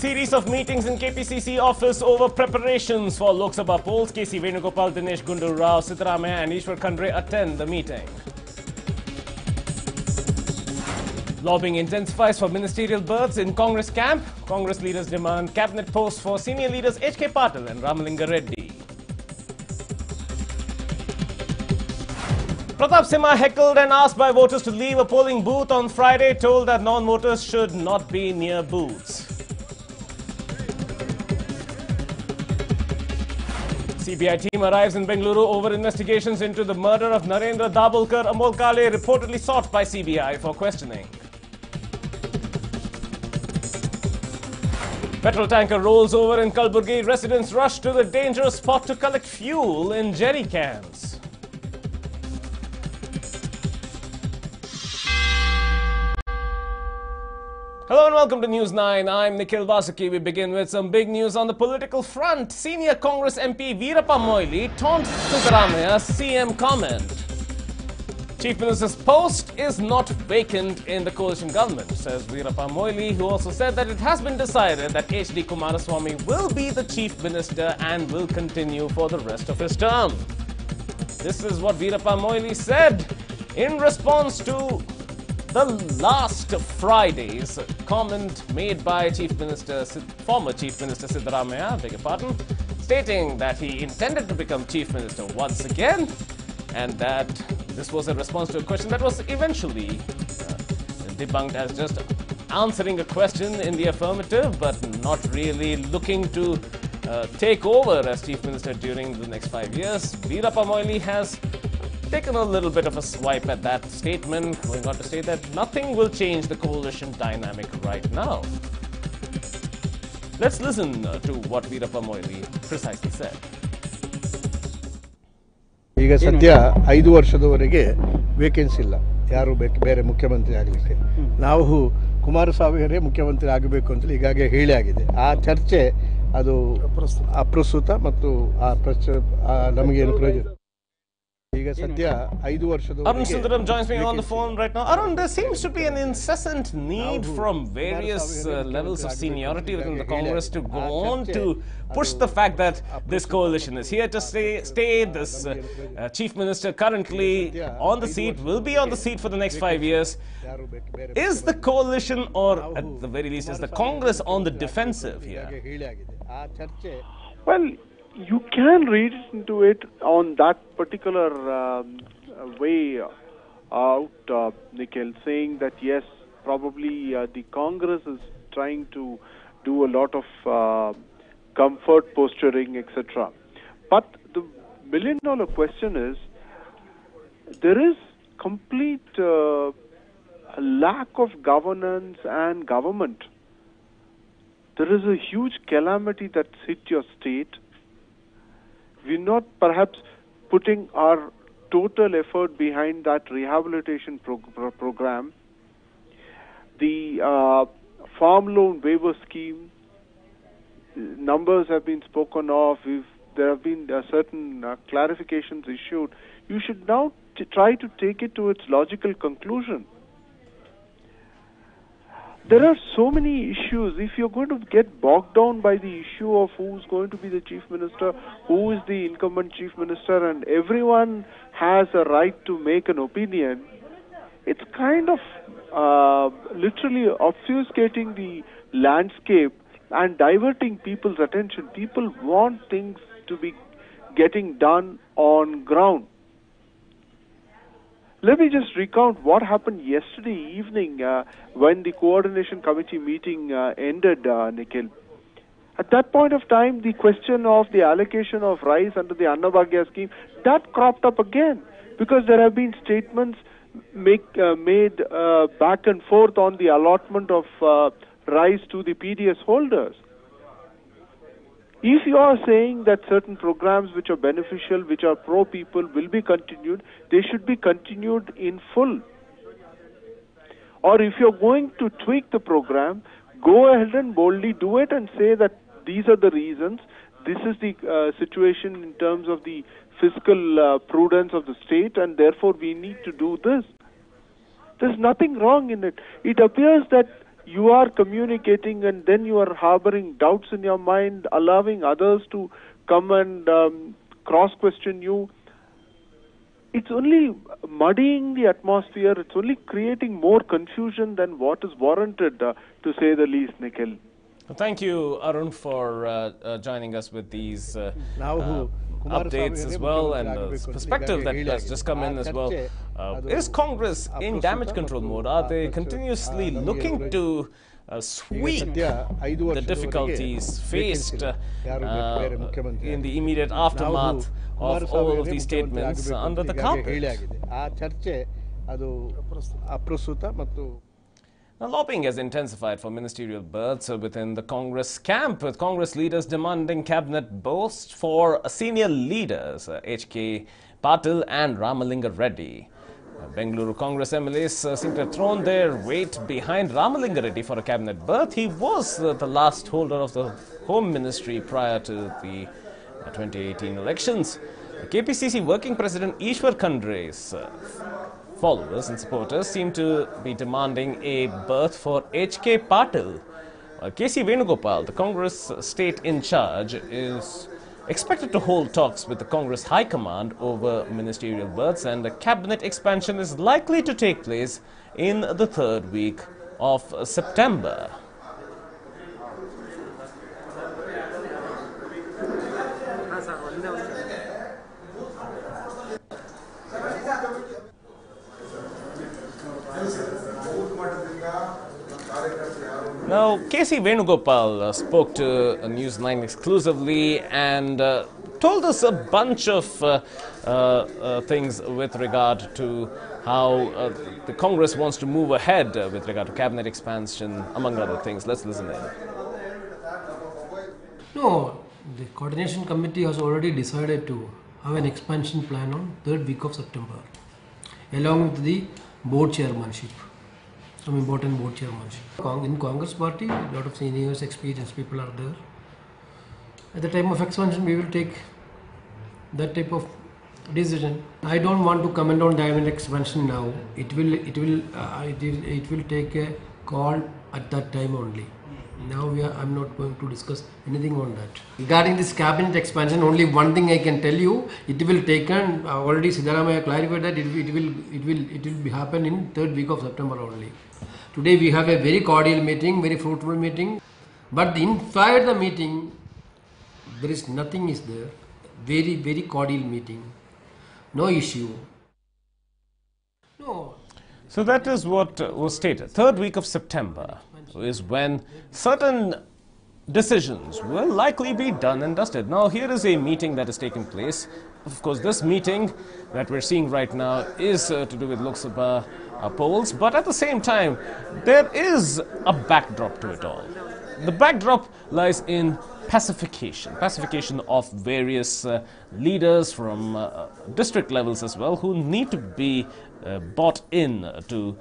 series of meetings in KPCC office over preparations for Lok Sabha polls. KC Venugopal, Dinesh Gundu Rao, Sitaramaya and Ishwar Khandre attend the meeting. Lobbying intensifies for ministerial berths in Congress camp. Congress leaders demand cabinet posts for senior leaders H.K. Patil and Ramalinga Reddy. Pratap Simha, heckled and asked by voters to leave a polling booth on Friday, told that non-voters should not be near booths. CBI team arrives in Bengaluru over investigations into the murder of Narendra Dabholkar. Amol Kale reportedly sought by CBI for questioning. Petrol tanker rolls over in Kalburgi. Residents rush to the dangerous spot to collect fuel in jerry cans. Hello and welcome to News 9. I'm Nikhil Vasuki. We begin with some big news on the political front. Senior Congress MP Veerappa Moily taunts Siddharamaia's CM comment. Chief Minister's post is not vacant in the coalition government, says Veerappa Moily, who also said that it has been decided that H.D. Kumaraswamy will be the Chief Minister and will continue for the rest of his term. This is what Veerappa Moily said in response to the last Friday's comment made by former Chief Minister Siddharamaiah, beg your pardon, stating that he intended to become Chief Minister once again, and that this was a response to a question that was eventually debunked as just answering a question in the affirmative, but not really looking to take over as Chief Minister during the next 5 years. Veerappa Moily has taken a little bit of a swipe at that statement, going on to say that nothing will change the coalition dynamic right now. Let's listen to what Veerappa Moily precisely said. ಈಗ ಸದ್ಯ 5 ವರ್ಷದವರೆಗೆ vacancy ಇಲ್ಲ, ಯಾರು ಬೇರೆ ಮುಖ್ಯಮಂತ್ರಿ ಆಗಲಿಕ್ಕೆ. ನಾವು ಕುಮಾರಸ್ವಾಮಿಯವರೇ ಮುಖ್ಯಮಂತ್ರಿ ಆಗಬೇಕು ಅಂತ ಈಗಾಗಲೇ ಹೇಳಿ ಆಗಿದೆ. ಆ ಚರ್ಚೆ ಅದು ಅಪ್ರಸ್ತುತ ಮತ್ತು ನಮಗೇನು ಪ್ರಯೋಜನ. Arun Sundaram joins me on the phone right now. Arun, there seems to be an incessant need from various levels of seniority within the Congress to go on to push the fact that this coalition is here to stay. This Chief Minister currently on the seat will be on the seat for the next 5 years. Is the coalition, or at the very least, is the Congress on the defensive here? Well, you can read into it on that particular way out, Nikhil, saying that yes, probably the Congress is trying to do a lot of comfort posturing, etc. But the million-dollar question is, there is complete lack of governance and government. There is a huge calamity that's hit your state. We're not perhaps putting our total effort behind that rehabilitation program. The farm loan waiver scheme, numbers have been spoken of. There have been certain clarifications issued. You should now try to take it to its logical conclusion. There are so many issues. If you're going to get bogged down by the issue of who's going to be the Chief Minister, who is the incumbent Chief Minister, and everyone has a right to make an opinion, it's kind of literally obfuscating the landscape and diverting people's attention. People want things to be getting done on ground. Let me just recount what happened yesterday evening when the coordination committee meeting ended, Nikhil. At that point of time, the question of the allocation of rice under the Annabhagya scheme, that cropped up again, because there have been statements made back and forth on the allotment of rice to the PDS holders. If you are saying that certain programs which are beneficial, which are pro-people, will be continued, they should be continued in full. Or if you're going to tweak the program, go ahead and boldly do it and say that these are the reasons, this is the situation in terms of the fiscal prudence of the state, and therefore we need to do this. There's nothing wrong in it. It appears that you are communicating and then you are harboring doubts in your mind, allowing others to come and cross-question you. It's only muddying the atmosphere. It's only creating more confusion than what is warranted, to say the least, Nikhil. Well, thank you, Arun, for joining us with these updates as well, and the perspective that has just come in as well. Is Congress in damage control mode? Are they continuously looking to sweep the difficulties faced in the immediate aftermath of all of these statements under the carpet? Now, lobbying has intensified for ministerial berths within the Congress camp, with Congress leaders demanding cabinet posts for senior leaders H.K. Patil and Ramalinga Reddy. Bengaluru Congress MLAs seem to have thrown their weight behind Ramalinga Reddy for a cabinet berth. He was the last holder of the Home Ministry prior to the 2018 elections. KPCC Working President Ishwar Khandre's followers and supporters seem to be demanding a berth for H.K. Patil. K.C. Venugopal, the Congress state in charge, is expected to hold talks with the Congress High Command over ministerial berths, and a cabinet expansion is likely to take place in the third week of September. Now, K.C. Venugopal spoke to NEWS9 exclusively and told us a bunch of things with regard to how the Congress wants to move ahead with regard to cabinet expansion, among other things. Let's listen in. No, the coordination committee has already decided to have an expansion plan on third week of September, along with the board chairmanship. Some important board chairmanship. In Congress party, a lot of seniors, experienced people are there. At the time of expansion, we will take that type of decision. I don't want to comment on cabinet expansion now. It will take a call at that time only. Now I'm not going to discuss anything on that. Regarding this cabinet expansion, only one thing I can tell you: it will taken. Already Siddaramaiah clarified that it will be happen in third week of September only. Today we have a very cordial meeting, very fruitful meeting, but inside the meeting there is nothing is there. Very cordial meeting, no issue. No. So that is what was stated. Third week of September is when certain decisions will likely be done and dusted. Now, here is a meeting that is taking place. Of course, this meeting that we're seeing right now is to do with Lok Sabha polls, but at the same time, there is a backdrop to it all. The backdrop lies in pacification of various leaders from district levels as well, who need to be bought in to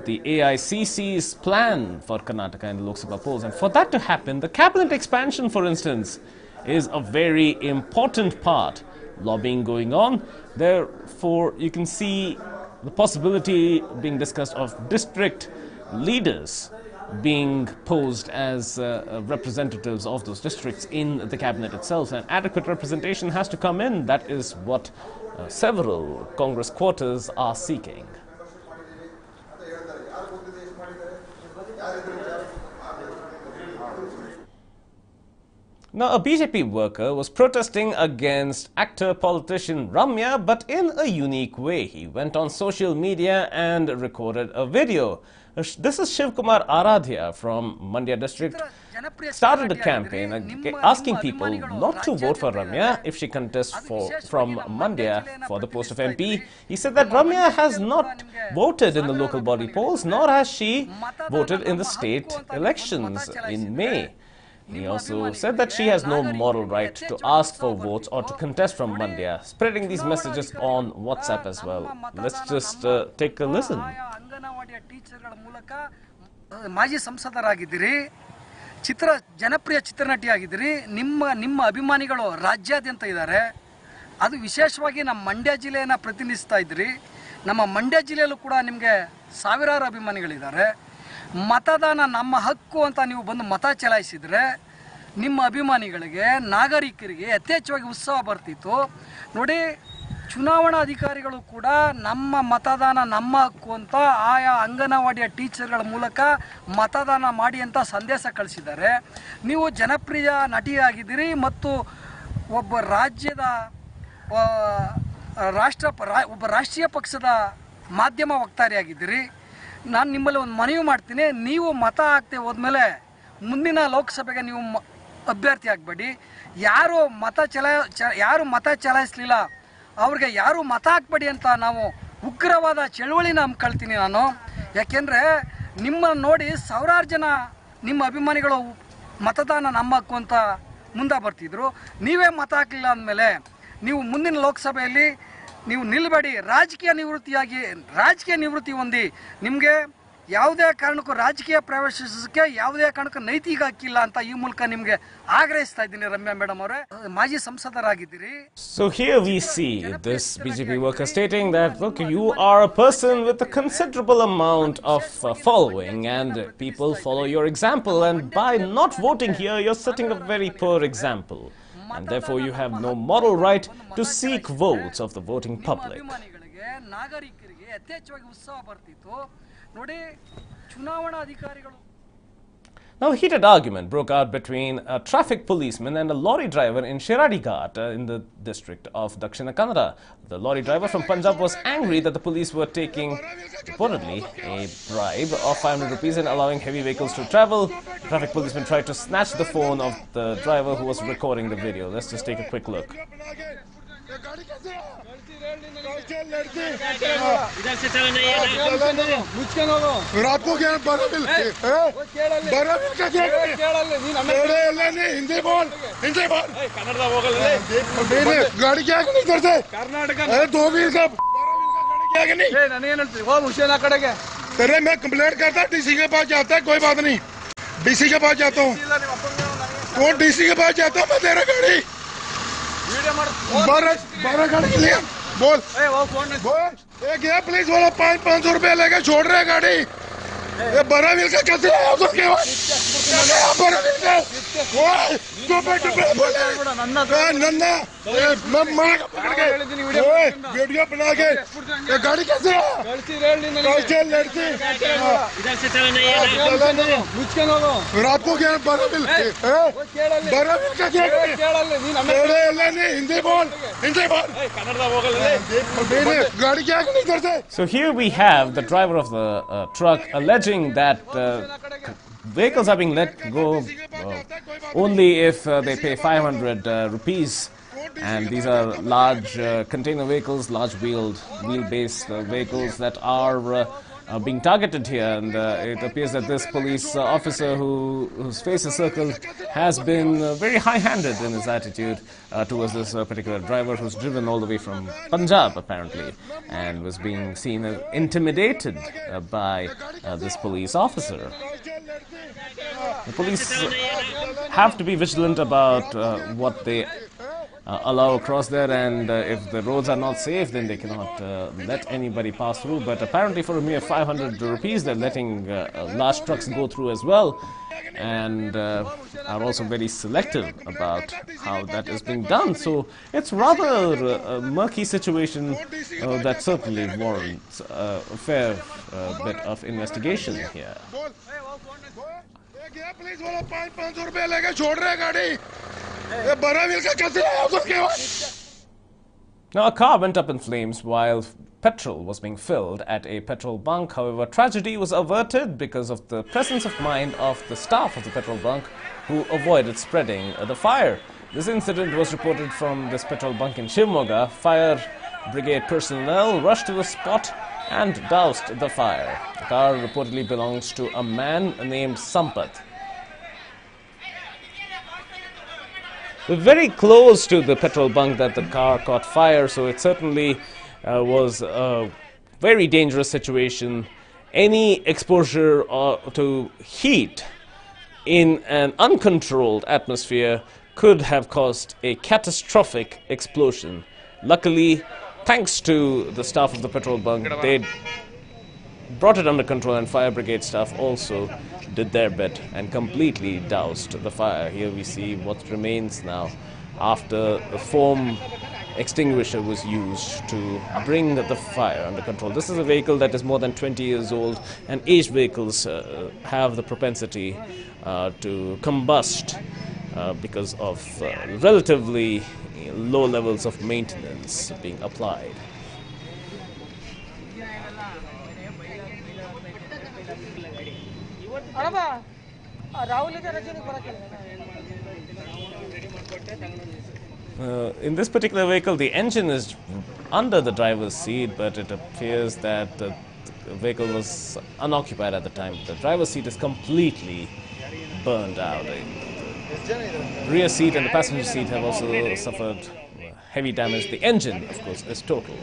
the AICC's plan for Karnataka and the Lok Sabha polls. And for that to happen, the cabinet expansion, for instance, is a very important part. Lobbying going on. Therefore, you can see the possibility being discussed of district leaders being posed as representatives of those districts in the cabinet itself, and adequate representation has to come in. That is what several Congress quarters are seeking. Now, a BJP worker was protesting against actor-politician Ramya, but in a unique way. He went on social media and recorded a video. This is Shiv Kumar Aradhya from Mandya district. Started a campaign asking people not to vote for Ramya if she contests from Mandya for the post of MP. He said that Ramya has not voted in the local body polls, nor has she voted in the state elections in May. He also said that she has no moral right to ask for votes or to contest from Mandya, spreading these messages on WhatsApp as well. Let's just take a listen. ಮಾಜಿ ಸಂಸದರಾಗಿದ್ದೀರಿ, ಜನಪ್ರಿಯ ಚಿತ್ರನಟಿಯಾಗಿದ್ದೀರಿ, ನಿಮ್ಮ ಅಭಿಮಾನಿಗಳು ರಾಜ್ಯಾದ್ಯಂತ ಇದ್ದಾರೆ. ಅದು ವಿಶೇಷವಾಗಿ ನಮ್ಮ ಮಂಡ್ಯ ಜಿಲ್ಲೆಯನ್ನು ಪ್ರತಿನಿಧಿಸ್ತಾ ಇದ್ದೀರಿ. ನಮ್ಮ ಮಂಡ್ಯ ಜಿಲ್ಲೆಯಲ್ಲೂ ಕೂಡ ನಿಮಗೆ ಸಾವಿರಾರು ಅಭಿಮಾನಿಗಳಿದ್ದಾರೆ. ಮತದಾನ ನಮ್ಮ ಹಕ್ಕು ಅಂತ ನೀವು ಬಂದು ಮತ ಚಲಾಯಿಸಿದರೆ ನಿಮ್ಮ ಅಭಿಮಾನಿಗಳಿಗೆ ನಾಗರಿಕರಿಗೆ ಯಥೇಚ್ಛವಾಗಿ ಉತ್ಸಾಹ ಬರ್ತಿತ್ತು. ನೋಡಿ, ಚುನಾವಣಾ ಅಧಿಕಾರಿಗಳು ಕೂಡ ನಮ್ಮ ಮತದಾನ ನಮ್ಮ ಹಕ್ಕು ಅಂತ ಆಯಾ ಅಂಗನವಾಡಿಯ ಟೀಚರ್ಗಳ ಮೂಲಕ ಮತದಾನ ಮಾಡಿ ಅಂತ ಸಂದೇಶ ಕಳಿಸಿದ್ದಾರೆ. ನೀವು ಜನಪ್ರಿಯ ನಟಿಯಾಗಿದ್ದೀರಿ ಮತ್ತು ಒಬ್ಬ ರಾಜ್ಯದ ಒಬ್ಬ ರಾಷ್ಟ್ರೀಯ ಪಕ್ಷದ ಮಾಧ್ಯಮ ವಕ್ತಾರಿಯಾಗಿದ್ದೀರಿ. ನಾನು ನಿಮ್ಮಲ್ಲಿ ಒಂದು ಮನವಿ ಮಾಡ್ತೀನಿ, ನೀವು ಮತ ಹಾಕ್ತೆ ಹೋದ್ಮೇಲೆ ಮುಂದಿನ ಲೋಕಸಭೆಗೆ ನೀವು ಅಭ್ಯರ್ಥಿ ಆಗಬೇಡಿ. ಯಾರು ಮತ ಚಲಾಯಿಸಲಿಲ್ಲ ಅವ್ರಿಗೆ ಯಾರು ಮತ ಹಾಕ್ಬೇಡಿ ಅಂತ ನಾವು ಉಗ್ರವಾದ ಚಳುವಳಿನ ಹಮ್ಮಿಕೊಳ್ತೀನಿ ನಾನು. ಯಾಕೆಂದರೆ ನಿಮ್ಮನ್ನು ನೋಡಿ ಸಾವಿರಾರು ಜನ ನಿಮ್ಮ ಅಭಿಮಾನಿಗಳು ಮತದಾನ ನಮ್ಮ ಹಕ್ಕು ಅಂತ ಮುಂದೆ ಬರ್ತಿದ್ರು. ನೀವೇ ಮತ ಹಾಕಲಿಲ್ಲ ಅಂದಮೇಲೆ ನೀವು ಮುಂದಿನ ಲೋಕಸಭೆಯಲ್ಲಿ ನೀವು ನಿಲ್ಲಬೇಡಿ. ರಾಜಕೀಯ ನಿವೃತ್ತಿ ಹೊಂದಿ. ನಿಮಗೆ ಯಾವುದೇ ಕಾರಣಕ್ಕೂ ರಾಜಕೀಯ ಪ್ರವೇಶಿಸೋಕ್ಕೆ ಯಾವುದೇ ಕಾರಣಕ್ಕೂ ನೈತಿಕ ಹಕ್ಕಿಲ್ಲ ಅಂತ ಈ ಮೂಲಕ ನಿಮಗೆ ಆಗ್ರಹಿಸ್ತಾ ಇದ್ದೀನಿ ರಮ್ಯಾ ಮೇಡಮ್ ಅವರೇ. ಮಾಜಿ ಸಂಸದರಾಗಿದ್ದೀರಿ. So here we see this BJP worker stating that, look, you are a person with a considerable amount of following and people follow your example, and by not voting here you're setting a very poor example, and therefore you have no moral right to seek votes of the voting public. ನಾಗರಿಕರಿಗೆ ಯಥೇಚ್ಛವಾಗಿ ಉತ್ಸಾಹ ಬರ್ತಿತ್ತು. ನೋಡಿ, ಚುನಾವಣಾ ಅಧಿಕಾರಿಗಳು. Now, a heated argument broke out between a traffic policeman and a lorry driver in Shiradigat in the district of Dakshina Kannada. The lorry driver from Punjab was angry that the police were taking, reportedly, a bribe of 500 rupees and allowing heavy vehicles to travel. The traffic policeman tried to snatch the phone of the driver who was recording the video. Let's just take a quick look. रात को क्या हिंदी बोल गाड़ी क्या नहीं करते Karnataka 2 wheel का क्या नहीं तेरे मैं कंप्लेंट करता डीसी के पास जाता है, कोई बात नहीं, डीसी के पास जाता हूँ, कौन डीसी के पास जाता हूँ मैं, तेरा गाड़ी 12 गाड़ी के लिए बोल एक ये पुलिस वाला 500 रुपया लेके छोड़ रहे गाड़ी. ये 12 व्हील का कैसे आया उसके बाद 12 व्हील का नन्ना मैं मार पकड़ के वीडियो बना के ये गाड़ी कैसे आया लड़की रात को क्या 12 व्हील का क्या हिंदी बोल गाड़ी क्या नहीं करते. So here we have the driver of the truck alleging that vehicles are being let go only if they pay 500 rupees, and these are large container vehicles, large wheel-based vehicles that are being targeted here, and it appears that this police officer whose face is circled has been very high-handed in his attitude towards this particular driver who's driven all the way from Punjab apparently and was being seen as intimidated by this police officer. The police have to be vigilant about what they allow across there, and if the roads are not safe, then they cannot let anybody pass through. But apparently for a mere 500 rupees they're letting large trucks go through as well, and are also very selective about how that is being done. So it's rather a murky situation that certainly warrants a fair bit of investigation here. Police वाला 500 रुपया लेके छोड़ रहे गाड़ी. ये 12 wheel का कैसे आया उसके बाद. Now, a car went up in flames while petrol was being filled at a petrol bunk. However, tragedy was averted because of the presence of mind of the staff of the petrol bunk who avoided spreading the fire. This incident was reported from this petrol bunk in Shivamogga. Fire brigade personnel rushed to the spot and doused the fire. The car reportedly belongs to a man named Sampath. We're very close to the petrol bunk that the car caught fire, so it certainly was a very dangerous situation. Any exposure to heat in an uncontrolled atmosphere could have caused a catastrophic explosion. Luckily, thanks to the staff of the petrol bunk, brought it under control, and fire brigade staff also did their bit and completely doused the fire. Here we see what remains now after the foam extinguisher was used to bring the fire under control. This is a vehicle that is more than 20 years old, and aged vehicles have the propensity to combust because of relatively low levels of maintenance being applied. In this particular vehicle, the engine is under the driver's seat, but it appears that the vehicle was unoccupied at the time. The driver's seat is completely burned out. The rear seat and the passenger seat have also suffered heavy damage. The engine, of course, is totaled.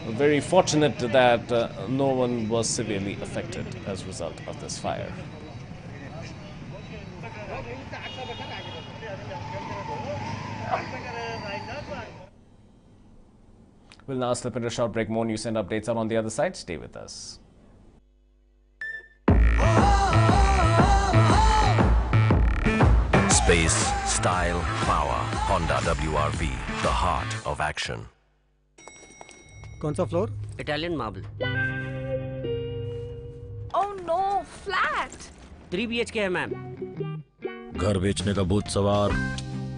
Very fortunate that no one was severely affected as a result of this fire. We'll now slip into a short break. More news and updates are on the other side. Stay with us. Space, style, power. Honda WRV, the heart of action. कौन सा floor? Italian marble. Oh no, flat. 3 BHK है ma'am. घर बेचने का भूत सवार.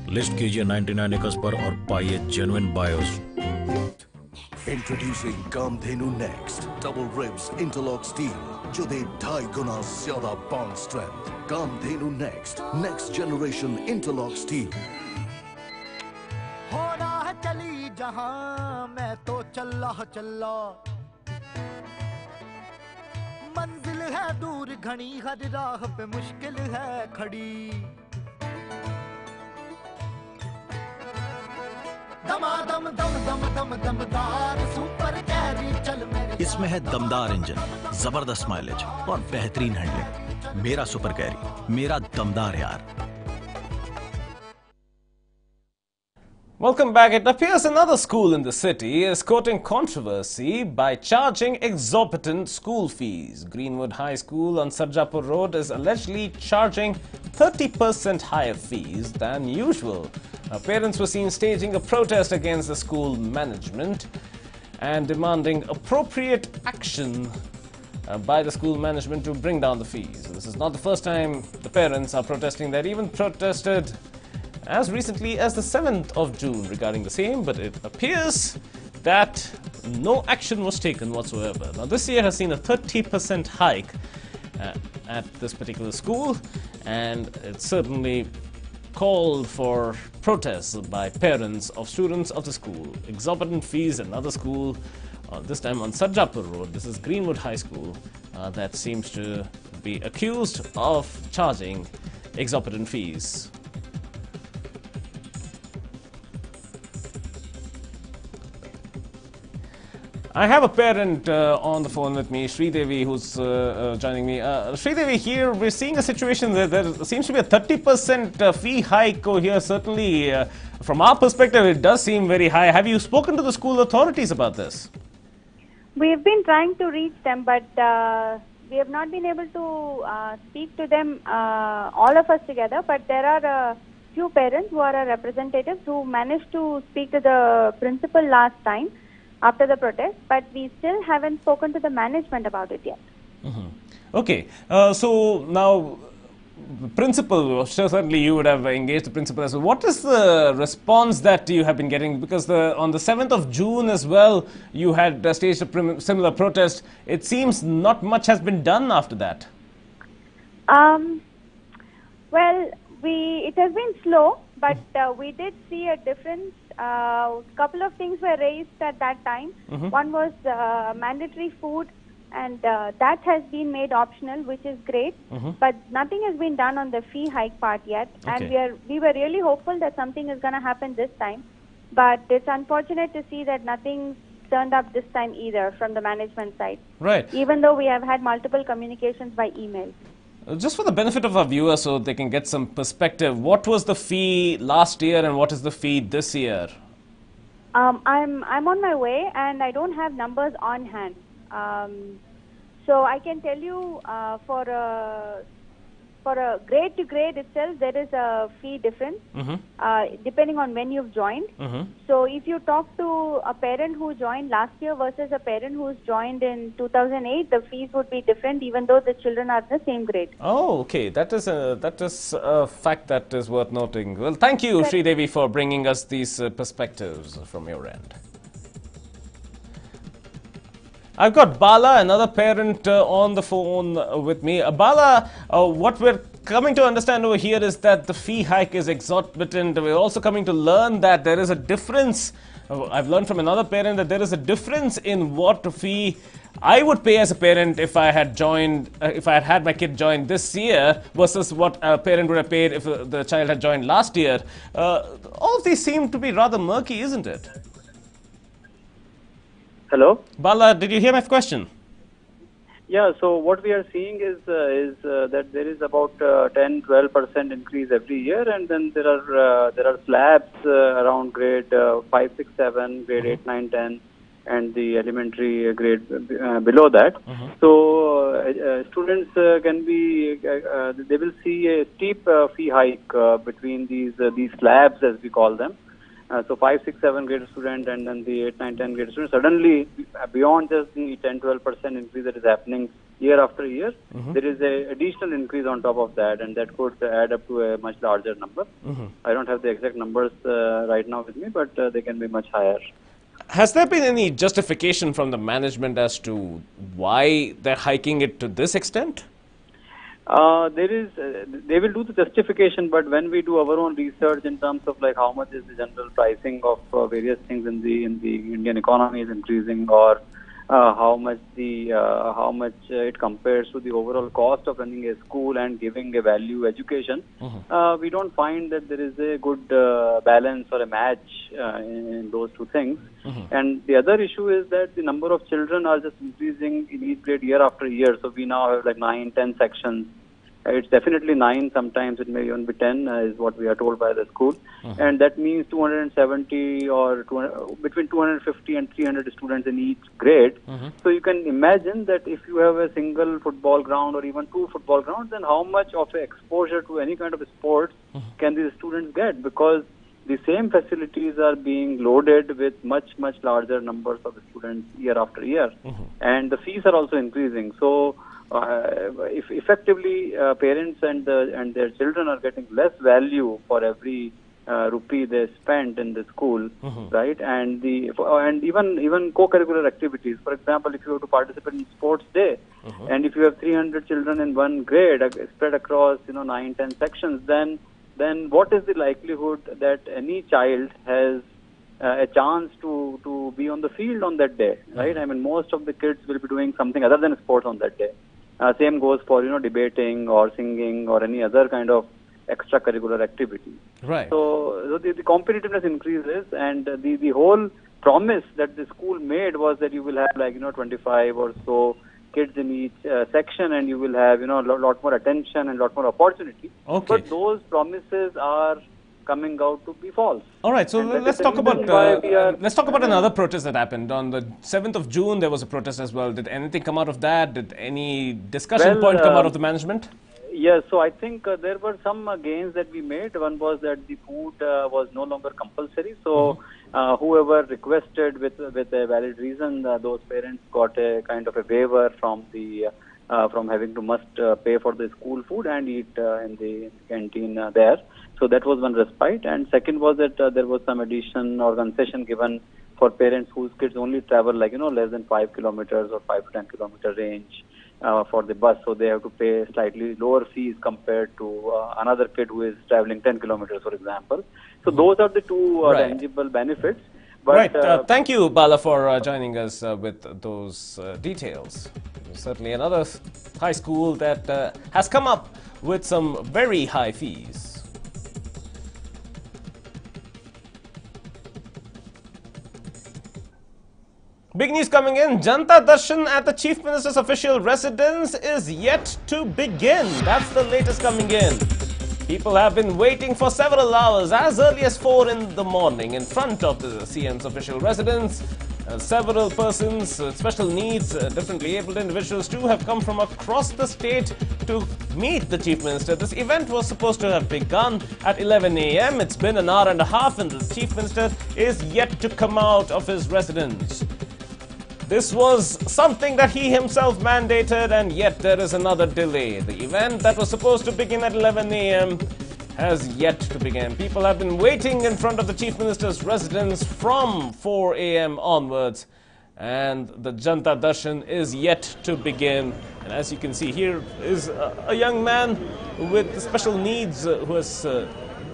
List कीजिए 99 acres पर और पाइए genuine BIOS. Introducing Kamdhenu Next, double ribs interlock steel, जो दे 2.5 गुना ज़्यादा bond strength. Kamdhenu Next, next generation interlock steel. होना है चली जहां मैं तो चल्ला चल्ला. मंजिल है दूर घनी हर राह पे मुश्किल है खड़ी. दमादम दम दम दम दमदार सुपर कैरी चल मेरे. इसमें है दमदार इंजन, जबरदस्त माइलेज और बेहतरीन हैंडलिंग. मेरा सुपर कैरी, मेरा दमदार यार. Welcome back. It appears another school in the city is courting controversy by charging exorbitant school fees. Greenwood High School on Sarjapur Road is allegedly charging 30% higher fees than usual. Parents were seen staging a protest against the school management and demanding appropriate action by the school management to bring down the fees. This is not the first time the parents are protesting. They even protested as recently as the 7th of June regarding the same, but it appears that no action was taken whatsoever. Now, this year has seen a 30% hike at this particular school, and it certainly called for protests by parents of students of the school. Exorbitant fees, another school, this time on Sarjapur Road. This is Greenwood High School that seems to be accused of charging exorbitant fees. I have a parent on the phone with me, Sridevi, who's joining me. Sridevi, here we're seeing a situation where there seems to be a 30% fee hike over here. Certainly, from our perspective, it does seem very high. Have you spoken to the school authorities about this? We've been trying to reach them, but we have not been able to speak to them, all of us together. But there are a few parents who are our representatives who managed to speak to the principal last time after the protest, but we still haven't spoken to the management about it yet. Mm-hmm. Okay, so now, principal, certainly you would have engaged the principal as well. What is the response that you have been getting? Because on the 7th of June as well, you had staged a similar protest. It seems not much has been done after that. Well, it has been slow, but we did see a difference. A couple of things were raised at that time. Mm-hmm. One was mandatory food, and that has been made optional, which is great. Mm-hmm. But nothing has been done on the fee hike part yet. Okay. And we were really hopeful that something is going to happen this time. But it's unfortunate to see that nothing turned up this time either from the management side. Right. Even though we have had multiple communications by email. Just for the benefit of our viewers so they can get some perspective, what was the fee last year and what is the fee this year? I'm on my way, and I don't have numbers on hand. So I can tell you for a grade to grade itself, there is a fee difference depending on when you've joined. So if you talk to a parent who joined last year versus a parent who's joined in 2008, the fees would be different, even though the children are the same grade. Oh, okay. That is a fact that is worth noting. Well, thank you, Sridevi, for bringing us these perspectives from your end. I've got Bala, another parent, on the phone with me. Bala, what we're coming to understand over here is that the fee hike is exorbitant. We're also coming to learn that there is a difference. I've learned from another parent that there is a difference in what fee I would pay as a parent if I had joined, if I had my kid join this year versus what a parent would have paid if the child had joined last year. All of these seem to be rather murky, isn't it? Hello? Bala, did you hear my question? Yeah, so what we are seeing is that there is about 10-12% increase every year, and then there are slabs around grade 5, 6, 7, grade 8, 9, 10, and the elementary grade below that. So students can be they will see a steep fee hike between these slabs, as we call them. So 5, 6, 7 grade student and then the 8, 9, 10 grade student, suddenly beyond just the 10-12% increase that is happening year after year, there is a additional increase on top of that, and that could add up to a much larger number. I don't have the exact numbers right now with me, but they can be much higher. Has there been any justification from the management as to why they're hiking it to this extent? They will do the justification, but when we do our own research in terms of like how much is the general pricing of various things in the Indian economy is increasing, or how much it compares to the overall cost of running a school and giving a value education, we don't find that there is a good balance or a match in those two things. And the other issue is that the number of children are just increasing in each grade year after year. So we now have like 9, 10 sections. It's definitely 9, sometimes it may even be 10, is what we are told by the school. And that means 270 or between 250 and 300 students in each grade. So you can imagine that if you have a single football ground or even 2 football grounds, then how much of exposure to any kind of sports can these students get? Because the same facilities are being loaded with much larger numbers of students year after year. And the fees are also increasing. So if effectively parents and their children are getting less value for every rupee they spend in the school, right? And even co-curricular activities. For example, if you have to participate in sports day, and if you have 300 children in one grade spread across 9, 10 sections, then what is the likelihood that any child has a chance to be on the field on that day, right? I mean, most of the kids will be doing something other than sports on that day. Same goes for debating or singing or any other kind of extracurricular activity. Right. So the competitiveness increases, and the whole promise that the school made was that you will have 25 or so kids in each section, and you will have a lot more attention and a lot more opportunity. Okay. But those promises are coming out to be false. All right, so let's talk about another protest that happened on the 7th of June. There was a protest as well. Did anything come out of that? Did any discussion point come out of the management? Yes, so I think there were some gains that we made. One was that the food was no longer compulsory. So whoever requested with a valid reason, those parents got a kind of a waiver from having to must pay for the school food and eat in the canteen there. So that was one respite. And second was that there was some addition or concession given for parents whose kids only travel less than 5 kilometers or 5 to 10 kilometer range for the bus. So they have to pay slightly lower fees compared to another kid who is traveling 10 kilometers, for example. So those are the two tangible benefits. But, right. Thank you, Bala, for joining us with those details. Certainly another high school that has come up with some very high fees. Big news coming in. Janta Darshan at the Chief Minister's official residence is yet to begin. That's the latest coming in. People have been waiting for several hours, as early as 4 in the morning, in front of the CM's official residence. Several persons with special needs, differently abled individuals too, have come from across the state to meet the Chief Minister. This event was supposed to have begun at 11 a.m. It's been an hour and a half and the Chief Minister is yet to come out of his residence. This was something that he himself mandated, and yet there is another delay. The event that was supposed to begin at 11 a.m. has yet to begin. People have been waiting in front of the Chief Minister's residence from 4 a.m. onwards, and the Janta Darshan is yet to begin. And as you can see, here is a young man with special needs who has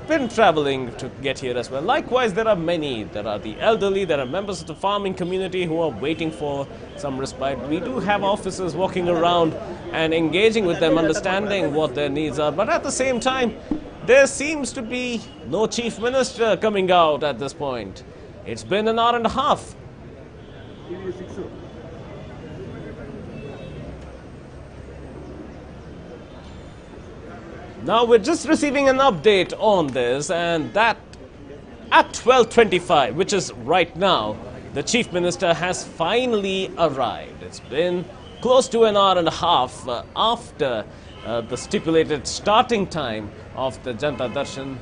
been traveling to get here as well. Likewise, there are many. There are the elderly, there are members of the farming community who are waiting for some respite. We do have officers walking around and engaging with them, understanding what their needs are. But at the same time, there seems to be no Chief Minister coming out at this point. It's been an hour and a half. Now we're just receiving an update on this, and that at 12:25, which is right now, the Chief Minister has finally arrived. It's been close to an hour and a half after the stipulated starting time of the Janta Darshan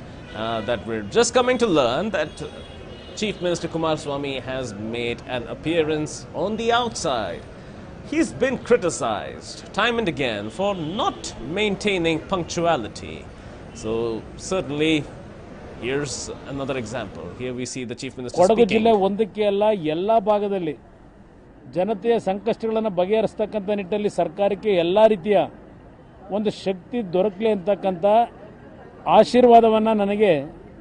that we're just coming to learn that Chief Minister Kumaraswamy has made an appearance on the outside. He's been criticized time and again for not maintaining punctuality. So certainly, here's another example. Here we see the Chief Minister Kodagu speaking. ಜಿಲ್ಲೆ ಒಂದಕ್ಕೆ ಅಲ್ಲ ಎಲ್ಲ ಭಾಗದಲ್ಲಿ ಜನತೆಯ ಸಂಕಷ್ಟಗಳನ್ನು ಬಗೆಹರಿಸತಕ್ಕಂಥ ನಿಟ್ಟಿನಲ್ಲಿ ಸರ್ಕಾರಕ್ಕೆ ಎಲ್ಲ ರೀತಿಯ ಒಂದು ಶಕ್ತಿ ದೊರಕಲಿ ಅಂತಕ್ಕಂಥ ಆಶೀರ್ವಾದವನ್ನು ನನಗೆ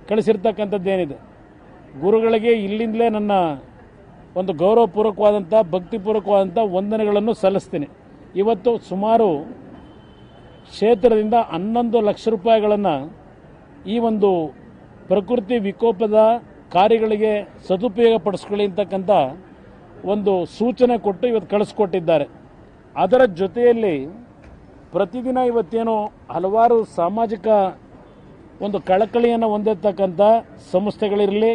ಕಳಿಸಿರ್ತಕ್ಕಂಥದ್ದೇನಿದೆ. ಗುರುಗಳಿಗೆ ಇಲ್ಲಿಂದಲೇ ನನ್ನ ಒಂದು ಗೌರವಪೂರ್ವಕವಾದಂಥ ಭಕ್ತಿಪೂರ್ವಕವಾದಂಥ ವಂದನೆಗಳನ್ನು ಸಲ್ಲಿಸ್ತೀನಿ. ಇವತ್ತು ಸುಮಾರು ಕ್ಷೇತ್ರದಿಂದ 11 ಲಕ್ಷ ರೂಪಾಯಿಗಳನ್ನು ಈ ಒಂದು ಪ್ರಕೃತಿ ವಿಕೋಪದ ಕಾರ್ಯಗಳಿಗೆ ಸದುಪಯೋಗ ಪಡಿಸ್ಕೊಳ್ಳಿ ಅಂತಕ್ಕಂಥ ಒಂದು ಸೂಚನೆ ಕೊಟ್ಟು ಇವತ್ತು ಕಳಿಸ್ಕೊಟ್ಟಿದ್ದಾರೆ. ಅದರ ಜೊತೆಯಲ್ಲಿ ಪ್ರತಿದಿನ ಇವತ್ತೇನು ಹಲವಾರು ಸಾಮಾಜಿಕ ಒಂದು ಕಳಕಳಿಯನ್ನು ಹೊಂದಿರತಕ್ಕಂಥ ಸಂಸ್ಥೆಗಳಿರಲಿ,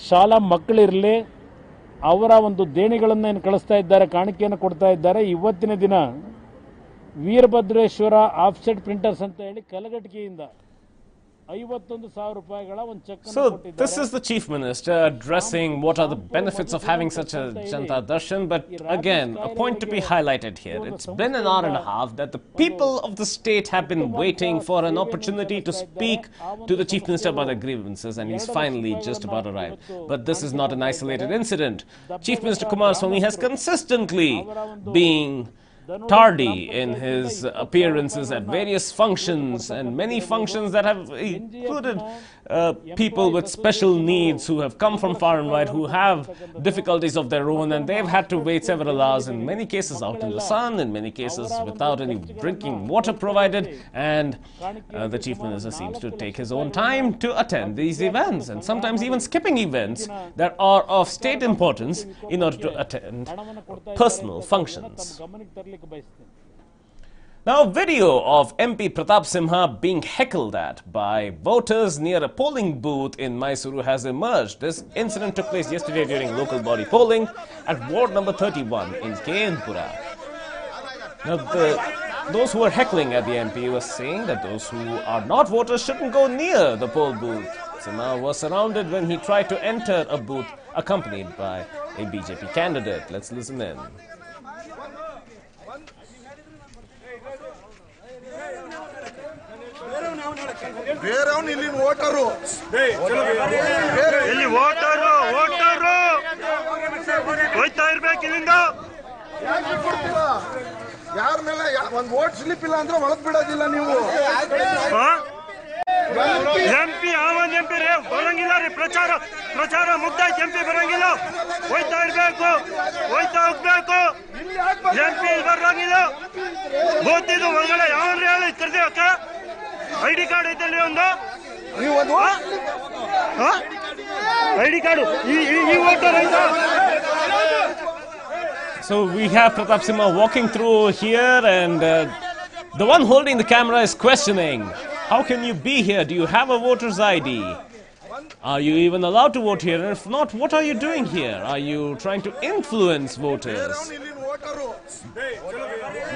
ಶಾಲಾ ಮಕ್ಕಳಿರಲಿ, ಅವರ ಒಂದು ದೇಣಿಗಳನ್ನು ಏನು ಕಳಿಸ್ತಾ ಇದ್ದಾರೆ, ಕಾಣಿಕೆಯನ್ನು ಕೊಡ್ತಾ ಇದ್ದಾರೆ. ಇವತ್ತಿನ ದಿನ ವೀರಭದ್ರೇಶ್ವರ ಆಫ್ಸೆಟ್ ಪ್ರಿಂಟರ್ಸ್ ಅಂತ ಹೇಳಿ ಕಲಘಟಗಿಯಿಂದ 51,000 ರೂಪಾಯಿಗಳ ಒಂದು ಚೆಕ್ ಅನ್ನು ಕೊಟ್ಟಿದ್ದಾರೆ. So this is the Chief Minister addressing what are the benefits of having such a Janta Darshan. But again, a point to be highlighted here. It's been an hour and a half that the people of the state have been waiting for an opportunity to speak to the Chief Minister about their grievances, and he's finally just about arrived. But this is not an isolated incident. Chief Minister Kumaraswamy has consistently been tardy in his appearances at various functions, and many functions that have included people with special needs who have come from far and wide, who have difficulties of their own, and they've had to wait several hours, in many cases out in the sun, in many cases without any drinking water provided, and the Chief Minister seems to take his own time to attend these events, and sometimes even skipping events that are of state importance in order to attend personal functions. Now, a video of MP Pratap Simha being heckled at by voters near a polling booth in Mysuru has emerged. This incident took place yesterday during local body polling at ward number 31 in Kenpura. Now, those who were heckling at the MP were saying that those who are not voters shouldn't go near the poll booth. Simha was surrounded when he tried to enter a booth accompanied by a BJP candidate. Let's listen in. ಬೇರೆಯವನು ಇಲ್ಲಿ voter ಇಲ್ಲಿ voter ಹೋಯ್ತಾ ಇರ್ಬೇಕು ಇಲ್ಲಿಂದ. ಯಾರ ಮೇಲೆ ಒಂದು vote slip ಇಲ್ಲ ಅಂದ್ರೆ ಒಳಗ್ ಬಿಡೋದಿಲ್ಲ ನೀವು. ಎಂಪಿ ಆವನ್ ಎಂಪಿ ರೇ ಬರಂಗಿಲ್ಲ ರೀ. ಪ್ರಚಾರ ಮುಗ್ದಾಯ್ತು. ಎಂಪಿ ಬರಂಗಿಲ್ಲ. ಹೋಯ್ತಾ ಇರ್ಬೇಕು, ಹೋಯ್ತಾ ಹೋಗ್ಬೇಕು. ಎಂಪಿ ಬರಂಗಿಲ್ಲ. ಗೊತ್ತಿದ್ದು ಒಳಗಡೆ ಯಾವನ್ರಿ ಹೇಳಿ ಕರ್ದೇವಕ್ಕ ಐಡಿ ಕಾರ್ಡ್ ಐತಲ್ರಿ ಒಂದು. ಐಡಿ ಕಾರ್ಡು ಈ ವೋಟರ್ ಐತ. So we have Pratap Simha walking through here, and the one holding the camera is questioning How can you be here? Do you have a voter's ID? Are you even allowed to vote here? And if not, what are you doing here? Are you trying to influence voters?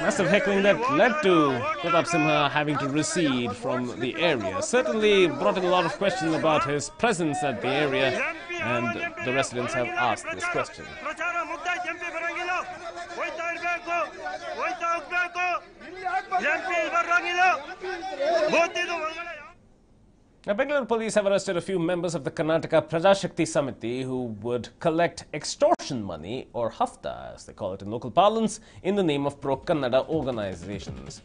Massive heckling that led to Pratap Simha having to recede from the area. Certainly brought in a lot of questions about his presence at the area, and the residents have asked this question. Now, Bengaluru police have arrested a few members of the Karnataka Prajashakti Samiti who would collect extortion money, or hafta as they call it in local parlance, in the name of pro-Kannada organizations.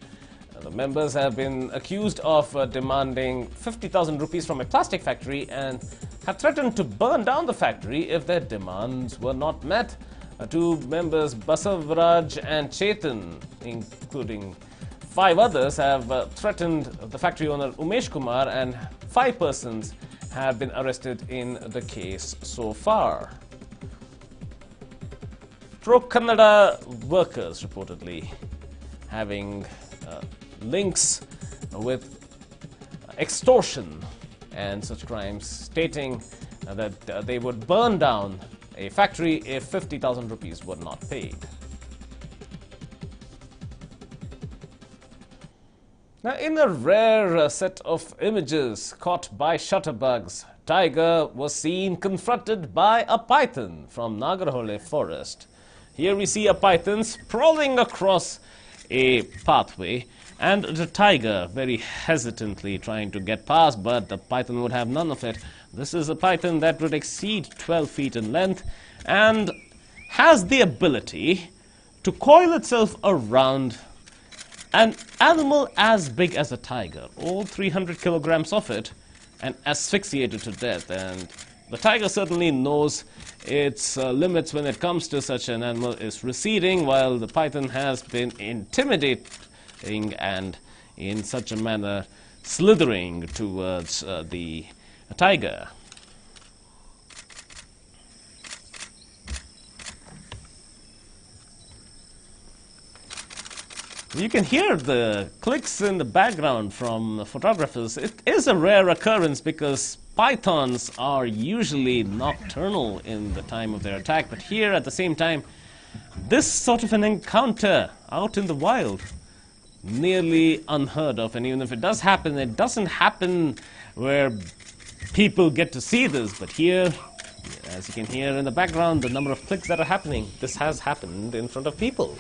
The members have been accused of demanding 50,000 rupees from a plastic factory and have threatened to burn down the factory if their demands were not met. Two members, Basavraj and Chetan, including 5 others, have threatened the factory owner Umesh Kumar, and 5 persons have been arrested in the case so far. Pro-Kannada workers reportedly having links with extortion and such crimes, stating that they would burn down a factory if 50,000 rupees were not paid. Now, in a rare set of images caught by shutterbugs, tiger was seen confronted by a python from Nagarhole forest. Here we see a python sprawling across a pathway, and the tiger very hesitantly trying to get past, but the python would have none of it. This is a python that would exceed 12 feet in length and has the ability to coil itself around an animal as big as a tiger, all 300 kilograms of it, and asphyxiate it to death. And the tiger certainly knows its limits when it comes to such an animal is receding, while the python has been intimidating and in such a manner slithering towards the tiger. You can hear the clicks in the background from the photographers. It is a rare occurrence because pythons are usually nocturnal in the time of their attack, but here at the same time, this sort of an encounter out in the wild, nearly unheard of. And even if it does happen, it doesn't happen where people get to see this, but here, as you can hear in the background, the number of clicks that are happening, this has happened in front of people.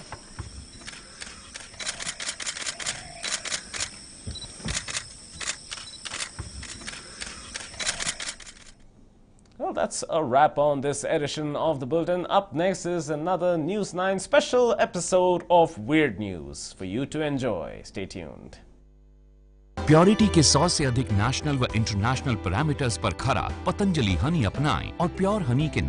Well, that's a wrap on this edition of the Bulletin. Up next is another News 9 special episode of Weird News for you to enjoy. Stay tuned. Purity के 100 से अधिक national व international parameters पर खरा पतंजलि हनी अपनाएं और pure Honey के